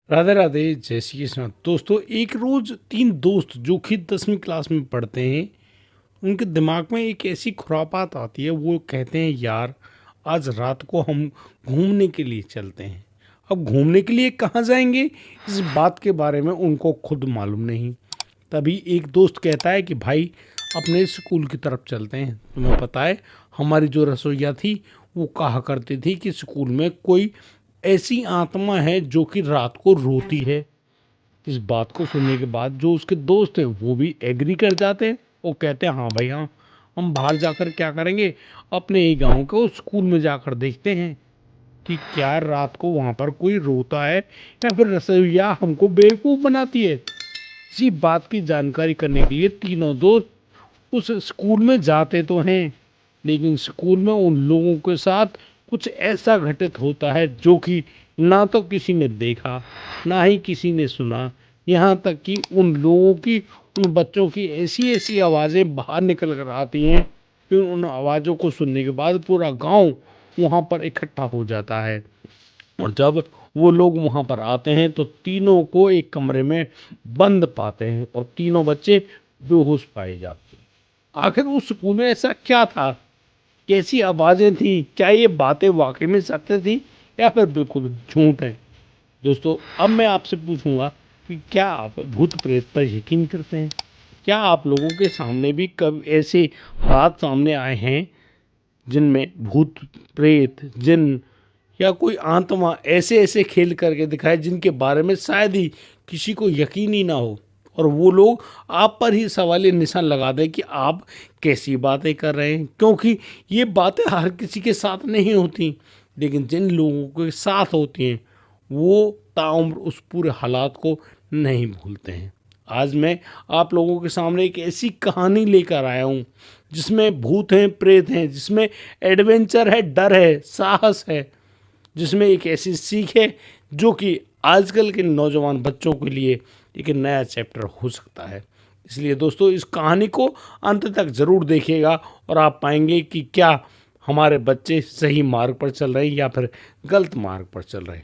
राधे राधे, जय श्री कृष्ण। दोस्तों, एक रोज तीन दोस्त जो कि 10वीं क्लास में पढ़ते हैं, उनके दिमाग में एक ऐसी खुरापात आती है। वो कहते हैं, यार आज रात को हम घूमने के लिए चलते हैं। अब घूमने के लिए कहाँ जाएंगे, इस बात के बारे में उनको खुद मालूम नहीं। तभी एक दोस्त कहता है कि भाई अपने स्कूल की तरफ चलते हैं। तुम्हें पता है, हमारी जो रसोइया थी वो कहा करती थी कि स्कूल में कोई ऐसी आत्मा है जो कि रात को रोती है। इस बात को सुनने के बाद जो उसके दोस्त हैं वो भी एग्री कर जाते हैं। वो कहते हैं, हाँ भाई हाँ, हम बाहर जाकर क्या करेंगे, अपने ही गांव को स्कूल में जाकर देखते हैं कि क्या रात को वहाँ पर कोई रोता है या फिर रसोइया हमको बेवकूफ़ बनाती है। इसी बात की जानकारी करने के लिए तीनों दोस्त उस स्कूल में जाते तो हैं, लेकिन स्कूल में उन लोगों के साथ कुछ ऐसा घटित होता है जो कि ना तो किसी ने देखा, ना ही किसी ने सुना। यहाँ तक कि उन लोगों की, उन बच्चों की ऐसी ऐसी आवाज़ें बाहर निकल कर आती हैं कि उन आवाज़ों को सुनने के बाद पूरा गांव वहाँ पर इकट्ठा हो जाता है। और जब वो लोग वहाँ पर आते हैं तो तीनों को एक कमरे में बंद पाते हैं और तीनों बच्चे बेहोश पाए जाते हैं। आखिर उस स्कूल में ऐसा क्या था, कैसी आवाज़ें थी, क्या ये बातें वाकई में सत्य थी या फिर बिल्कुल झूठ है। दोस्तों, अब मैं आपसे पूछूंगा कि क्या आप भूत प्रेत पर यकीन करते हैं? क्या आप लोगों के सामने भी कब ऐसे हालात सामने आए हैं जिनमें भूत प्रेत जिन या कोई आत्मा ऐसे ऐसे खेल करके दिखाए जिनके बारे में शायद ही किसी को यकीन ही ना हो, और वो लोग आप पर ही सवालिया निशान लगा दें कि आप कैसी बातें कर रहे हैं, क्योंकि ये बातें हर किसी के साथ नहीं होती, लेकिन जिन लोगों के साथ होती हैं वो ताउम्र उस पूरे हालात को नहीं भूलते हैं। आज मैं आप लोगों के सामने एक ऐसी कहानी लेकर आया हूँ जिसमें भूत हैं, प्रेत हैं, जिसमें एडवेंचर है, डर है, साहस है, जिसमें एक ऐसी सीख है जो कि आजकल के नौजवान बच्चों के लिए एक नया चैप्टर हो सकता है। इसलिए दोस्तों, इस कहानी को अंत तक ज़रूर देखिएगा और आप पाएंगे कि क्या हमारे बच्चे सही मार्ग पर चल रहे हैं या फिर गलत मार्ग पर चल रहे हैं।